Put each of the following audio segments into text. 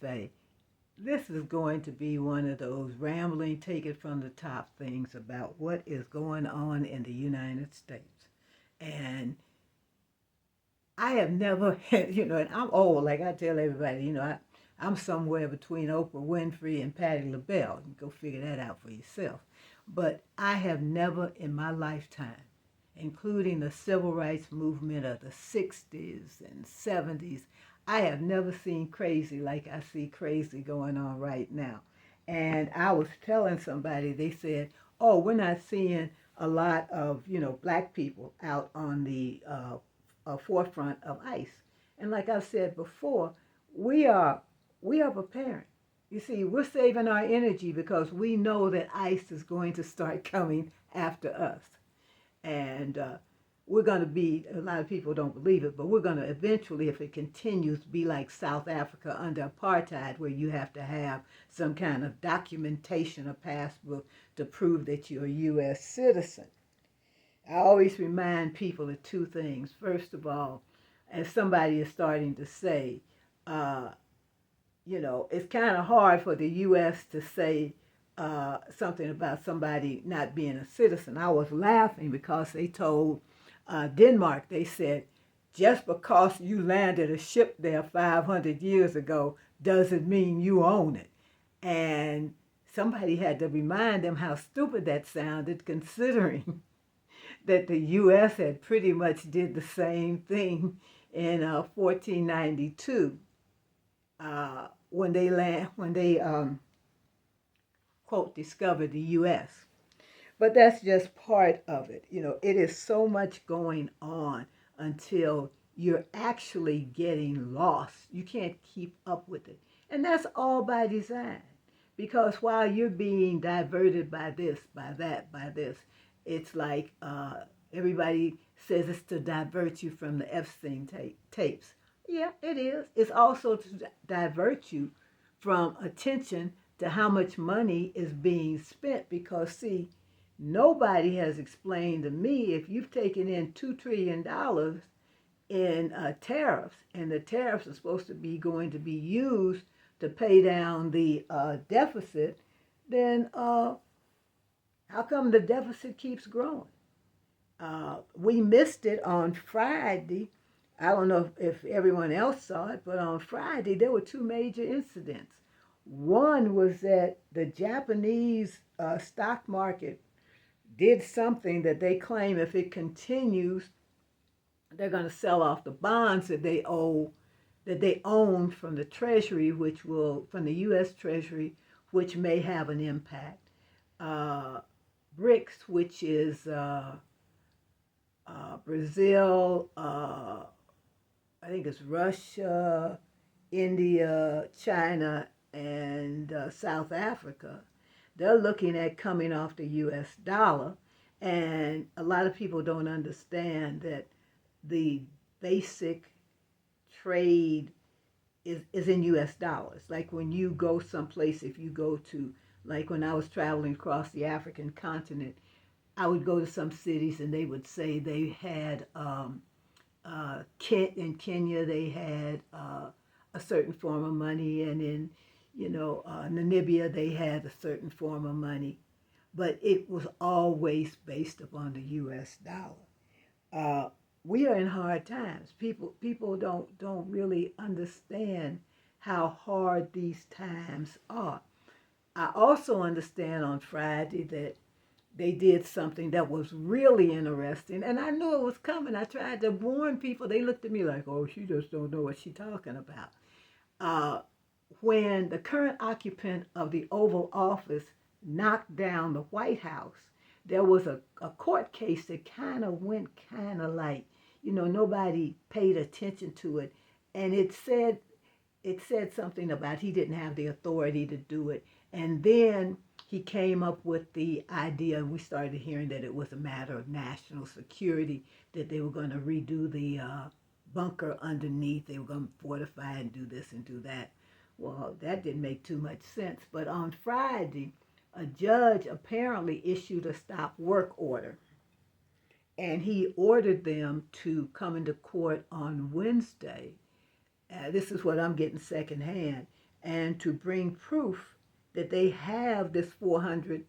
Say, this is going to be one of those rambling, take it from the top things about what is going on in the United States. And I have never, and I'm old, like I tell everybody, I'm somewhere between Oprah Winfrey and Patti LaBelle. You can go figure that out for yourself. But I have never in my lifetime, including the civil rights movement of the 60s and 70s, I have never seen crazy like I see crazy going on right now. And I was telling somebody, they said, oh, we're not seeing a lot of, black people out on the forefront of ICE. And like I said before, we are we are preparing. You see, we're saving our energy because we know that ICE is going to start coming after us. And we're going to be, a lot of people don't believe it, but we're going to eventually, if it continues, be like South Africa under apartheid, where you have to have some kind of documentation or passport to prove that you're a U.S. citizen. I always remind people of two things. First of all, as somebody is starting to say, uh, it's kind of hard for the U.S. to say something about somebody not being a citizen. I was laughing because they told Denmark, they said, just because you landed a ship there 500 years ago doesn't mean you own it. And somebody had to remind them how stupid that sounded, considering that the U.S. had pretty much did the same thing in 1492 when they quote discovered the U.S. But that's just part of it. It is so much going on until you're actually getting lost. You can't keep up with it, and that's all by design. Because while you're being diverted by this, by that, by this, it's like everybody says it's to divert you from the Epstein tapes. Yeah, it is. It's also to divert you from attention to how much money is being spent. Because, see, nobody has explained to me, if you've taken in $2 trillion in tariffs, and the tariffs are supposed to be going to be used to pay down the deficit, then how come the deficit keeps growing? We missed it on Friday. I don't know if everyone else saw it, but on Friday there were two major incidents. One was that the Japanese stock market did something that they claim, if it continues, they're going to sell off the bonds that they own from the Treasury, from the U.S. Treasury, which may have an impact. BRICS, which is Brazil, I think it's Russia, India, China, and South Africa. They're looking at coming off the U.S. dollar, and a lot of people don't understand that the basic trade is in U.S. dollars. Like when you go someplace, if you go to, like when I was traveling across the African continent, I would go to some cities and they would say they had, in Kenya, they had a certain form of money, and in, Namibia, they had a certain form of money. But it was always based upon the U.S. dollar. We are in hard times. People don't really understand how hard these times are. I also understand on Friday that they did something that was really interesting, and I knew it was coming. I tried to warn people. They looked at me like, "Oh, she just don't know what she's talking about." Uh, when the current occupant of the Oval Office knocked down the White House, there was a court case that kind of went kind of like, nobody paid attention to it. And it said something about he didn't have the authority to do it. And then he came up with the idea, and we started hearing that it was a matter of national security, that they were going to redo the bunker underneath. They were going to fortify and do this and do that. Well, that didn't make too much sense. But on Friday, a judge apparently issued a stop work order, and he ordered them to come into court on Wednesday. This is what I'm getting secondhand. and to bring proof that they have this $400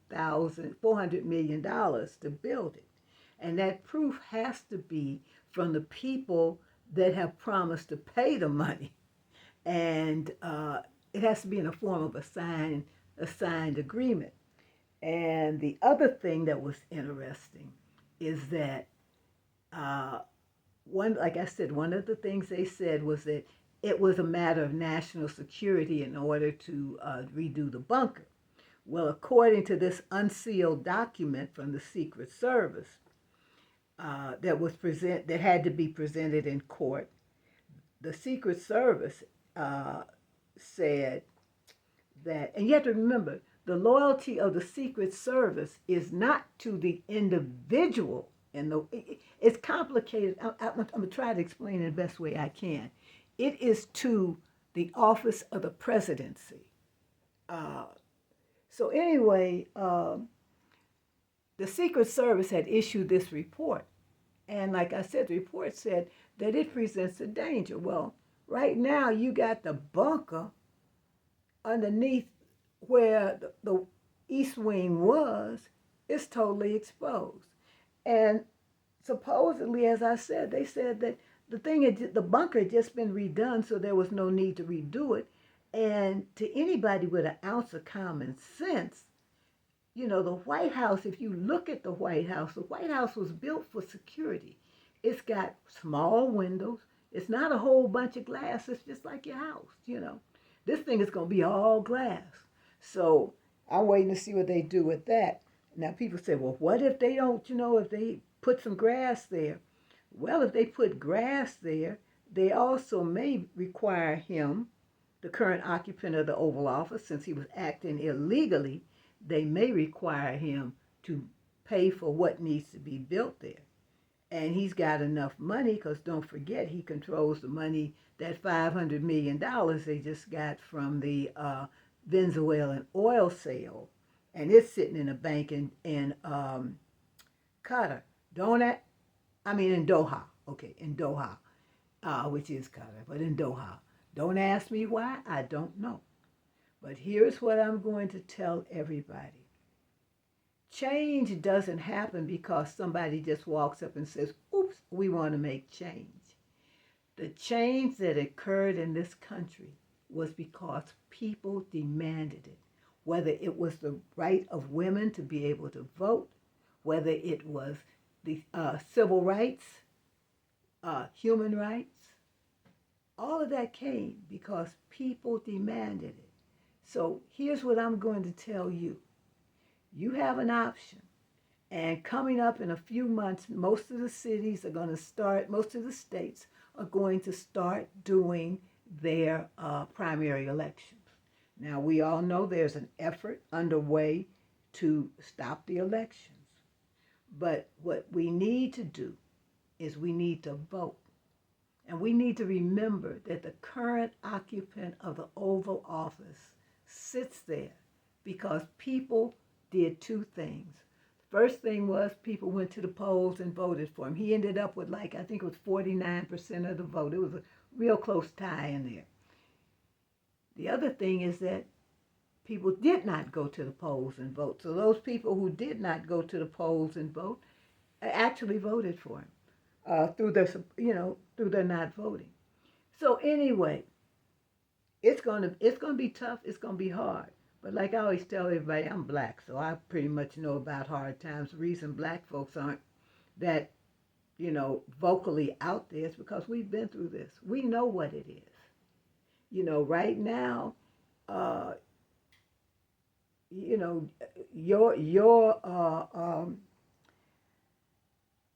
million to build it. And that proof has to be from the people that have promised to pay the money. And it has to be in the form of a signed agreement. And the other thing that was interesting is that like I said, one of the things they said was that it was a matter of national security in order to redo the bunker. Well, according to this unsealed document from the Secret Service that had to be presented in court, the Secret Service said that, and you have to remember, the loyalty of the Secret Service is not to the individual. It's complicated. I'm going to try to explain it the best way I can. It is to the office of the presidency. So anyway, the Secret Service had issued this report. And like I said, the report said that it presents a danger. Well, right now you got the bunker underneath where the East Wing was, is totally exposed. And supposedly, as I said, they said that the bunker had just been redone, so there was no need to redo it. And to anybody with an ounce of common sense, the White House, if you look at the White House was built for security. It's got small windows. It's not a whole bunch of glass. It's just like your house. This thing is going to be all glass. So I'm waiting to see what they do with that. Now, people say, well, what if they don't, if they put some grass there? Well, if they put grass there, they also may require him, the current occupant of the Oval Office, since he was acting illegally, they may require him to pay for what needs to be built there. And he's got enough money, because don't forget, he controls the money, that $500 million they just got from the Venezuelan oil sale. And it's sitting in a bank in Qatar. In Doha. Okay, in Doha, which is Qatar, but in Doha. Don't ask me why, I don't know. But here's what I'm going to tell everybody. Change doesn't happen because somebody just walks up and says, oops, we want to make change. The change that occurred in this country was because people demanded it. Whether it was the right of women to be able to vote, whether it was the civil rights, human rights, all of that came because people demanded it. So here's what I'm going to tell you. You have an option. And coming up in a few months, most of the states are going to start doing their primary elections. Now, we all know there's an effort underway to stop the elections. But what we need to do is we need to vote. And we need to remember that the current occupant of the Oval Office sits there because people did two things. First thing was people went to the polls and voted for him. He ended up with I think it was 49% of the vote. It was a real close tie in there. The other thing is that people did not go to the polls and vote. So those people who did not go to the polls and vote actually voted for him through their not voting. So anyway, it's gonna be tough. It's gonna be hard. But like I always tell everybody, I'm black, so I pretty much know about hard times. The reason black folks aren't that, vocally out there is because we've been through this. We know what it is. Right now,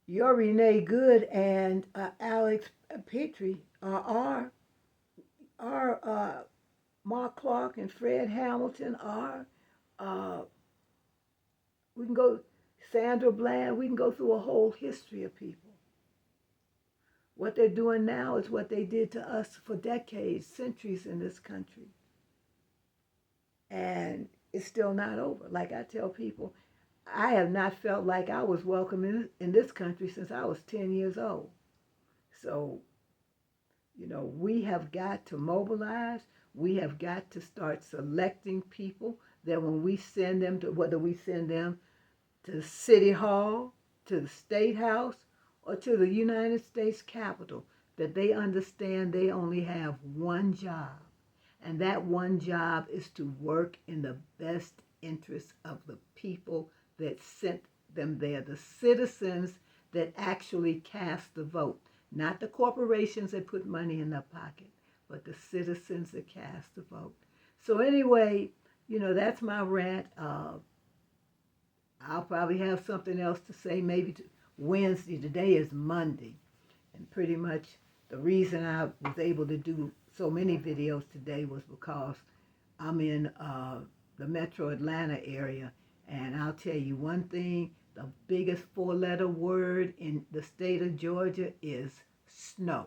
your Renee Good and Alex Petrie are Mark Clark and Fred Hamilton are, we can go, Sandra Bland, we can go through a whole history of people. What they're doing now is what they did to us for decades, centuries in this country. And it's still not over. Like I tell people, I have not felt like I was welcome in this country since I was 10 years old. So, we have got to mobilize. We have got to start selecting people that when we send them to, whether we send them to the City Hall, to the State House, or to the United States Capitol, that they understand they only have one job. And that one job is to work in the best interest of the people that sent them there, the citizens that actually cast the vote, not the corporations that put money in their pocket, but the citizens that cast the vote. So anyway, that's my rant. I'll probably have something else to say maybe Wednesday. Today is Monday. And pretty much the reason I was able to do so many videos today was because I'm in the metro Atlanta area. And I'll tell you one thing, the biggest four-letter word in the state of Georgia is snow,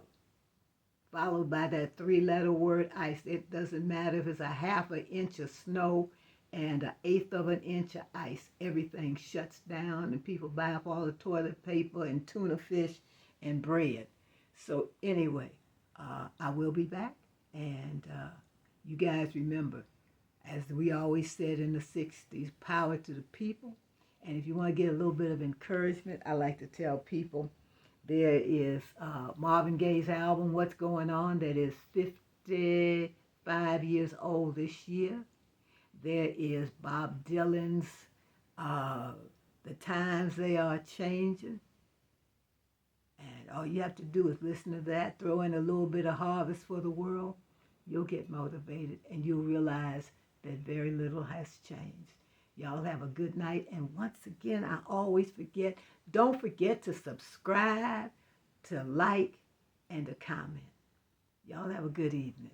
followed by that three-letter word ice. It doesn't matter if it's a half an inch of snow and an eighth of an inch of ice. Everything shuts down and people buy up all the toilet paper and tuna fish and bread. So anyway, I will be back. And you guys remember, as we always said in the 60s, power to the people. And if you want to get a little bit of encouragement, I like to tell people there is Marvin Gaye's album, What's Going On, that is 55 years old this year. There is Bob Dylan's The Times They Are Changing. And all you have to do is listen to that, throw in a little bit of Harvest for the World. You'll get motivated and you'll realize that very little has changed. Y'all have a good night. And once again, I always forget, don't forget to subscribe, to like, and to comment. Y'all have a good evening.